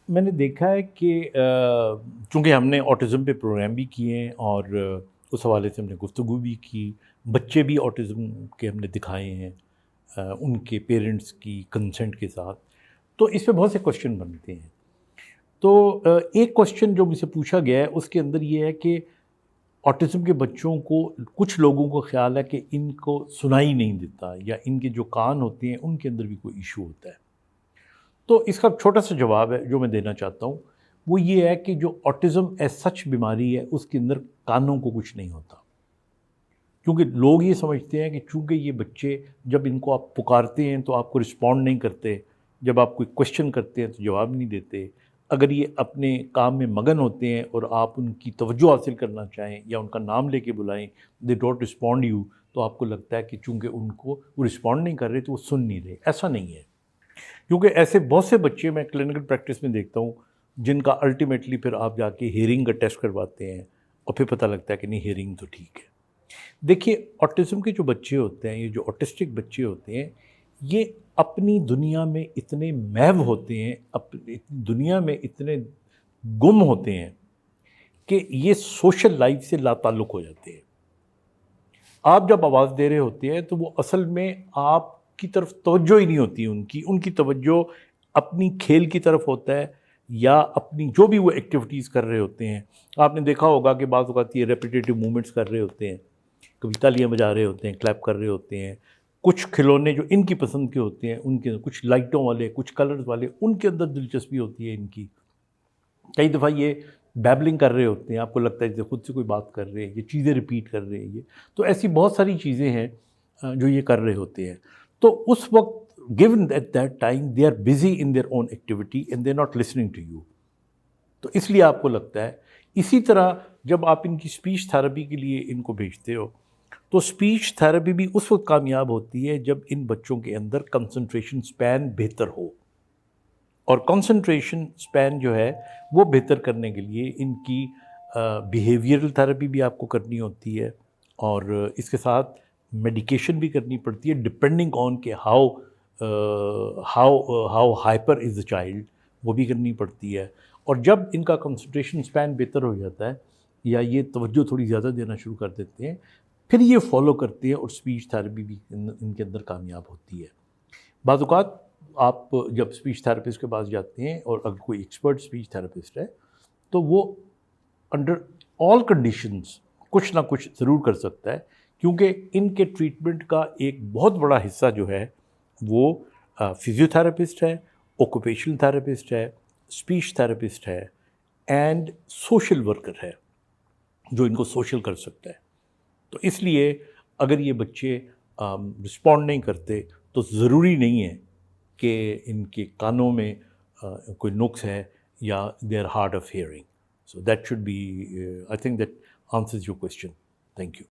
میں نے دیکھا ہے کہ چونکہ ہم نے آٹزم پہ پروگرام بھی کیے ہیں اور اس حوالے سے ہم نے گفتگو بھی کی، بچے بھی آٹزم کے ہم نے دکھائے ہیں ان کے پیرنٹس کی کنسنٹ کے ساتھ، تو اس پہ بہت سے کوشچن بنتے ہیں۔ تو ایک کوشچن جو مجھ سے پوچھا گیا ہے اس کے اندر یہ ہے کہ آٹزم کے بچوں کو کچھ لوگوں کو خیال ہے کہ ان کو سنائی نہیں دیتا، یا ان کے جو کان ہوتے ہیں ان کے اندر بھی کوئی ایشو ہوتا ہے۔ تو اس کا چھوٹا سا جواب ہے جو میں دینا چاہتا ہوں، وہ یہ ہے کہ جو آٹزم ایز سچ بیماری ہے اس کے اندر کانوں کو کچھ نہیں ہوتا، کیونکہ لوگ یہ سمجھتے ہیں کہ چونکہ یہ بچے جب ان کو آپ پکارتے ہیں تو آپ کو رسپونڈ نہیں کرتے، جب آپ کوئی کوشچن کرتے ہیں تو جواب نہیں دیتے، اگر یہ اپنے کام میں مگن ہوتے ہیں اور آپ ان کی توجہ حاصل کرنا چاہیں یا ان کا نام لے کے بلائیں، دے ڈونٹ رسپونڈ یو، تو آپ کو لگتا ہے کہ چونکہ ان کو وہ رسپونڈ نہیں کر رہے تو وہ سن نہیں رہے۔ ایسا نہیں ہے، کیونکہ ایسے بہت سے بچے میں کلینکل پریکٹس میں دیکھتا ہوں جن کا الٹیمیٹلی پھر آپ جا کے ہیئرنگ کا ٹیسٹ کرواتے ہیں اور پھر پتہ لگتا ہے کہ نہیں، ہیئرنگ تو ٹھیک ہے۔ دیکھیے، آٹزم کے جو بچے ہوتے ہیں، یہ جو آٹسٹک بچے ہوتے ہیں، یہ اپنی دنیا میں اتنے محو ہوتے ہیں، اپنی دنیا میں اتنے گم ہوتے ہیں کہ یہ سوشل لائف سے لا تعلق ہو جاتے ہیں۔ آپ جب آواز دے رہے ہوتے ہیں تو وہ اصل میں آپ کی طرف توجہ ہی نہیں ہوتی، ان کی توجہ اپنی کھیل کی طرف ہوتا ہے یا اپنی جو بھی وہ ایکٹیویٹیز کر رہے ہوتے ہیں۔ آپ نے دیکھا ہوگا کہ بعض اوقات یہ ریپیٹیٹیو موومنٹس کر رہے ہوتے ہیں، کبھی تالیاں بجا رہے ہوتے ہیں، کلیپ کر رہے ہوتے ہیں، کچھ کھلونے جو ان کی پسند کے ہوتے ہیں ان کے، کچھ لائٹوں والے، کچھ کلرز والے، ان کے اندر دلچسپی ہوتی ہے ان کی۔ کئی دفعہ یہ بیبلنگ کر رہے ہوتے ہیں، آپ کو لگتا ہے جیسے خود سے کوئی بات کر رہے ہیں، یہ چیزیں ریپیٹ کر رہے ہیں یہ۔ تو ایسی بہت ساری چیزیں ہیں جو یہ کر رہے ہوتے ہیں۔ تو اس وقت given at that time they are busy in their own activity and they're not listening to you، تو اس لیے آپ کو لگتا ہے۔ اسی طرح جب آپ ان کی اسپیچ تھراپی کے لیے ان کو بھیجتے ہو تو اسپیچ تھراپی بھی اس وقت کامیاب ہوتی ہے جب ان بچوں کے اندر کنسنٹریشن سپین بہتر ہو، اور کنسنٹریشن سپین جو ہے وہ بہتر کرنے کے لیے ان کی بیہیویئرل تھراپی بھی آپ کو کرنی ہوتی ہے، اور اس کے ساتھ میڈیکیشن بھی کرنی پڑتی ہے ڈپینڈنگ آن کہ how hyper is the child, وہ بھی کرنی پڑتی ہے۔ اور جب ان کا کنسنٹریشن سپین بہتر ہو جاتا ہے یا یہ توجہ تھوڑی زیادہ دینا شروع کر دیتے ہیں، پھر یہ فالو کرتے ہیں اور اسپیچ تھراپی بھی ان کے اندر کامیاب ہوتی ہے۔ بعض اوقات آپ جب اسپیچ تھراپسٹ کے پاس جاتے ہیں اور اگر کوئی ایکسپرٹ اسپیچ تھراپسٹ ہے تو وہ انڈر آل کنڈیشنز کچھ نہ کچھ ضرور کر سکتا ہے، کیونکہ ان کے ٹریٹمنٹ کا ایک بہت بڑا حصہ جو ہے وہ فزیو تھراپسٹ ہے، آکوپیشنل تھراپسٹ ہے، اسپیچ تھراپسٹ ہے، اینڈ سوشل ورکر ہے جو ان کو سوشل کر سکتا ہے۔ تو اس لیے اگر یہ بچے رسپونڈ نہیں کرتے تو ضروری نہیں ہے کہ ان کے کانوں میں کوئی نقص ہے یا they are hard of hearing. So that should be, I think that answers your question. Thank you.